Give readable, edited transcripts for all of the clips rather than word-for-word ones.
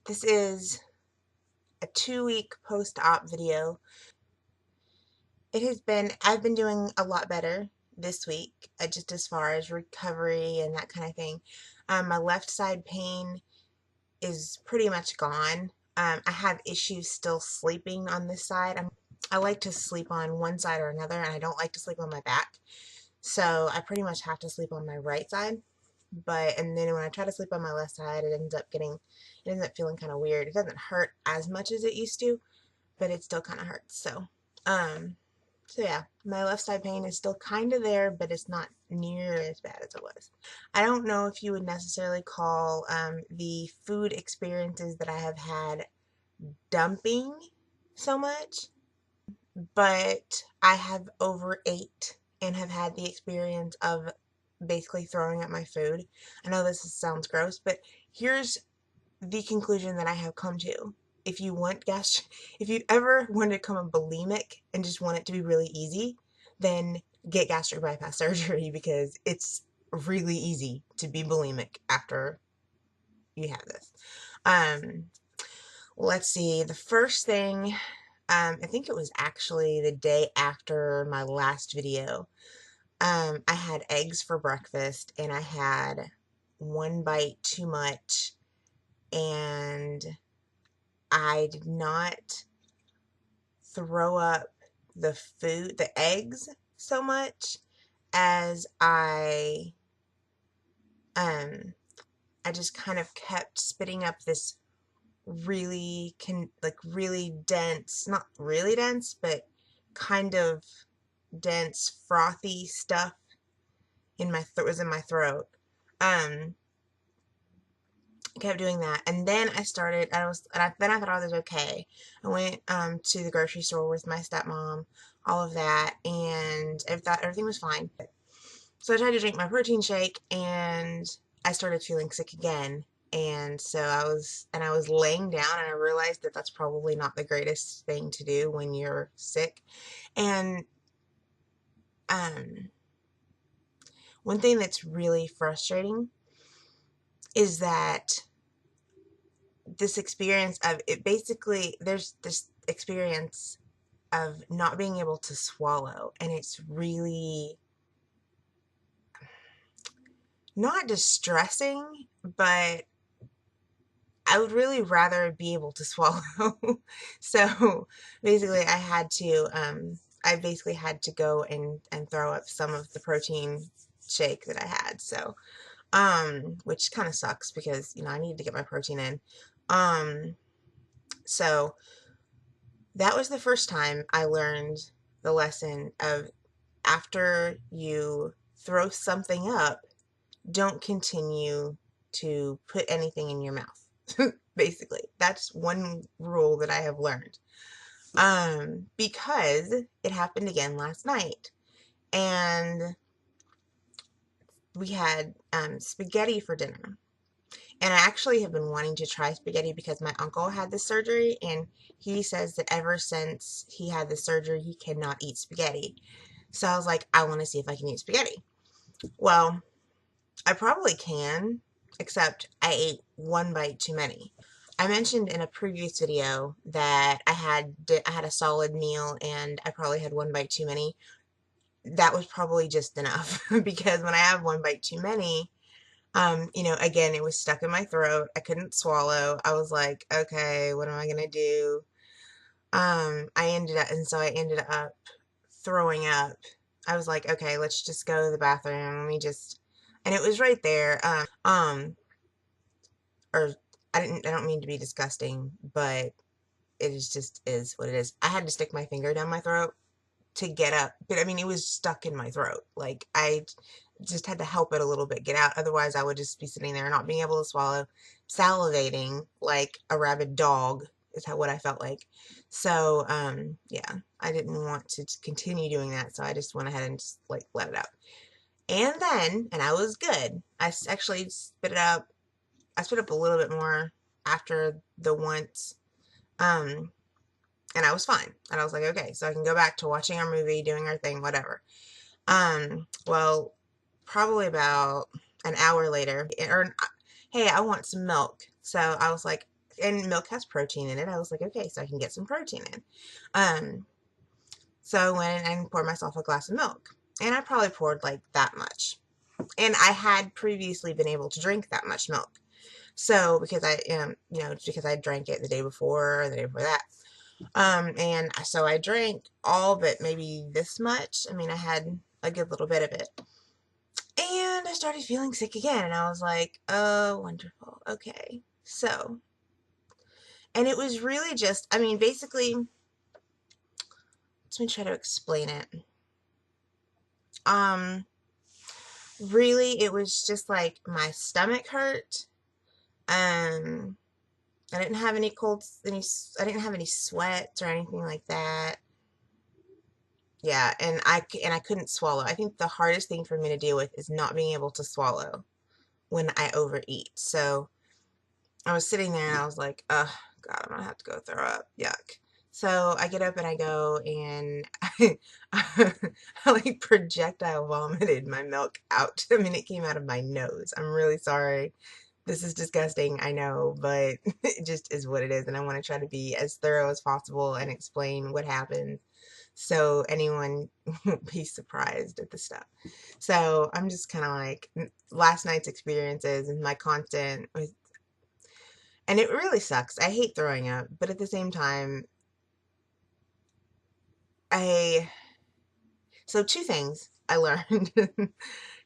This is a 2-week post-op video. I've been doing a lot better this week, just as far as recovery and that kind of thing. My left side pain is pretty much gone. I have issues still sleeping on this side. I like to sleep on one side or another, and I don't like to sleep on my back. So I pretty much have to sleep on my right side. And then when I try to sleep on my left side, it ends up feeling kind of weird. It doesn't hurt as much as it used to, but it still kind of hurts. Um, so yeah, my left side pain is still kind of there, but it's not near as bad as it was. I don't know if you would necessarily call the food experiences that I have had dumping so much, but I have overate and have had the experience of basically throwing up my food. I know this sounds gross, but here's the conclusion that I have come to. If you want if you ever want to become a bulimic and just want it to be really easy, then get gastric bypass surgery because it's really easy to be bulimic after you have this. Um, let's see. The first thing, I think it was actually the day after my last video. I had eggs for breakfast and I had one bite too much, and I did not throw up the eggs so much as um, I just kind of kept spitting up this really dense, not really dense, but kind of dense, frothy stuff was in my throat. Um, kept doing that, and then then I thought I was okay. I went to the grocery store with my stepmom, all of that, and I thought everything was fine. So I tried to drink my protein shake, and I started feeling sick again. And so I was laying down, and I realized that that's probably not the greatest thing to do when you're sick. And um, one thing that's really frustrating is that this experience of it basically, there's this experience of not being able to swallow, and it's really not distressing, but I would really rather be able to swallow. So basically I basically had to go and throw up some of the protein shake that I had. So which kind of sucks because, I need to get my protein in. Um so that was the first time I learned the lesson of, after you throw something up, don't continue to put anything in your mouth. Basically, that's one rule that I have learned. Because it happened again last night, and we had spaghetti for dinner. And I actually have been wanting to try spaghetti because my uncle had this surgery, and he says that ever since he had the surgery, he cannot eat spaghetti. So I was like, I want to see if I can eat spaghetti. Well, I probably can, except I ate one bite too many. I mentioned in a previous video that I had a solid meal and I probably had one bite too many. That was probably just enough because when I have one bite too many, again, it was stuck in my throat. I couldn't swallow. I was like, okay, what am I gonna do? I ended up throwing up. I was like, okay, let's just go to the bathroom. And it was right there. Or I don't mean to be disgusting, but is what it is. I had to stick my finger down my throat to get up, but I mean, it was stuck in my throat. Like, I just had to help it a little bit get out. Otherwise, I would just be sitting there not being able to swallow, salivating like a rabid dog is what I felt like. So, yeah, I didn't want to continue doing that, so I just went ahead and just like let it out. And I was good. Actually spit it up. I spit up a little bit more after the once, um, and I was fine. And I was like, okay, so I can go back to watching our movie, doing our thing, whatever. Well, probably about an hour later, hey, I want some milk. So I was like, and milk has protein in it. I was like, okay, so I can get some protein in. Um, so I went and poured myself a glass of milk, and I probably poured like that much. And I had previously been able to drink that much milk. So because I because I drank it the day before or the day before that. And so I drank all but maybe this much. I mean, I had a good little bit of it. And I started feeling sick again, and I was like, oh, wonderful. Okay. So, and it was really just, I mean, basically, let me try to explain it. Really, it was just like my stomach hurt. Um, I didn't have any I didn't have any sweats or anything like that. Yeah, and I couldn't swallow. I think the hardest thing for me to deal with is not being able to swallow when I overeat. So I was sitting there and I was like, oh, God, I'm gonna have to go throw up. Yuck. So I get up and I go and I like projectile vomited my milk out. I mean, it came out of my nose. I'm really sorry. This is disgusting, I know, but it just is what it is. And I want to try to be as thorough as possible and explain what happened so anyone won't be surprised at the stuff. So I'm just kind of like last night's experiences and my constant and it really sucks. I hate throwing up, but at the same time, I so two things I learned.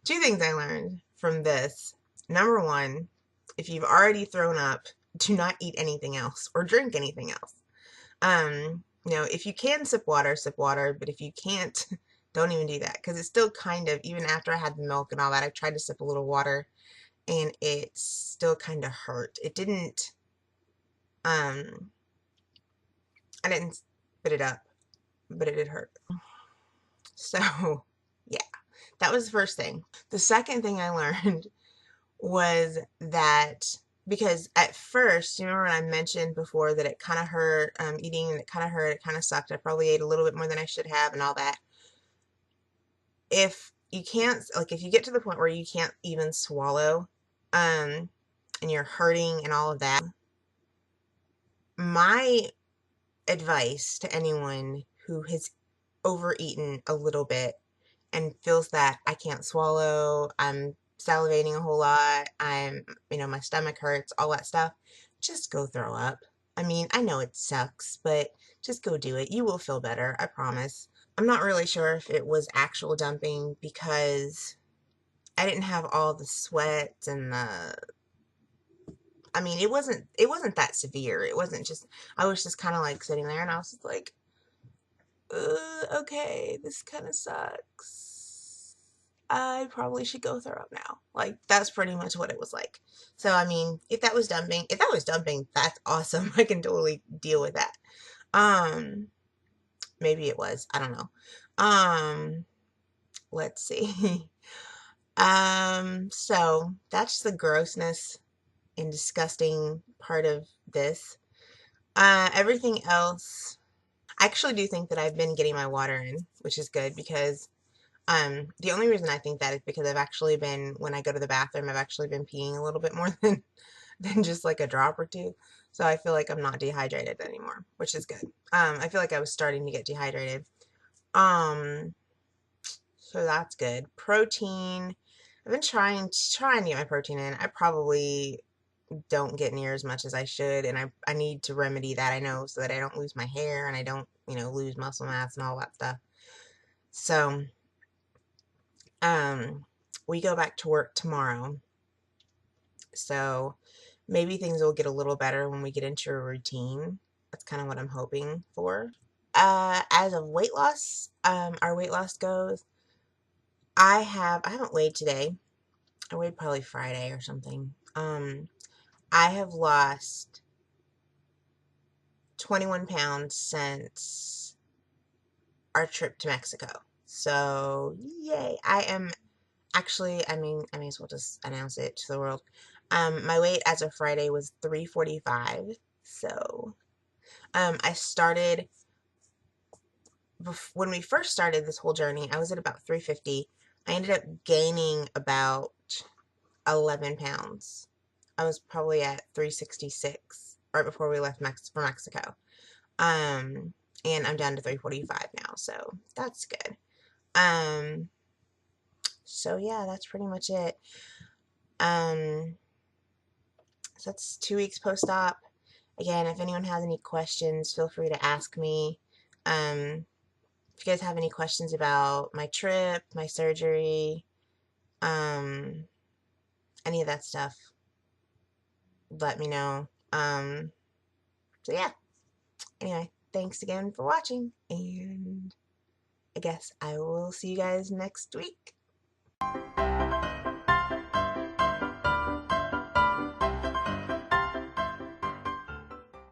Two things I learned from this. Number one, if you've already thrown up, do not eat anything else or drink anything else. If you can sip water, but if you can't, don't even do that because it's still kind of, even after I had the milk and all that, I tried to sip a little water and it still kind of hurt. It didn't, um, I didn't spit it up, but it did hurt. So, yeah, that was the first thing. The second thing I learned was that because at first, you remember when I mentioned before that it kind of hurt, eating and it kind of hurt, it kind of sucked. I probably ate a little bit more than I should have and all that. If you can't, like, if you get to the point where you can't even swallow, and you're hurting and all of that, my advice to anyone who has overeaten a little bit and feels that I can't swallow, I'm salivating a whole lot, my stomach hurts, all that stuff, just go throw up. I mean, I know it sucks, but just go do it. You will feel better, I promise. I'm not really sure if it was actual dumping because I didn't have all the sweat and I mean, it wasn't that severe. It wasn't just, I was just kind of like sitting there and I was just like, okay, this kind of sucks. I probably should go throw up now. Like, that's pretty much what it was like. So, I mean, if that was dumping, that's awesome. I can totally deal with that. Um, Maybe it was. I don't know. Let's see. So that's the grossness and disgusting part of this. Everything else, I actually do think that I've been getting my water in, which is good because the only reason I think that is because I've actually been, when I go to the bathroom, I've actually been peeing a little bit more than just like a drop or two. So I feel like I'm not dehydrated anymore, which is good. I feel like I was starting to get dehydrated. Um, so that's good. Protein. I've been trying to get my protein in. I probably don't get near as much as I should, and I need to remedy that, I know, so that I don't lose my hair and I don't, lose muscle mass and all that stuff. So, we go back to work tomorrow. So, maybe things will get a little better when we get into a routine. That's kind of what I'm hoping for. As of weight loss, our weight loss goes, I haven't weighed today. I weighed probably Friday or something. I have lost 21 pounds since our trip to Mexico. So, yay. I am actually, I may as well just announce it to the world. My weight as of Friday was 345. So, I started, when we first started this whole journey, I was at about 350. I ended up gaining about 11 pounds. I was probably at 366 right before we left for Mexico. And I'm down to 345 now, so that's good. So yeah, that's pretty much it. So that's 2 weeks post-op. Again, if anyone has any questions, feel free to ask me. If you guys have any questions about my trip, my surgery, any of that stuff, let me know. So yeah. Anyway, thanks again for watching, and I guess I will see you guys next week.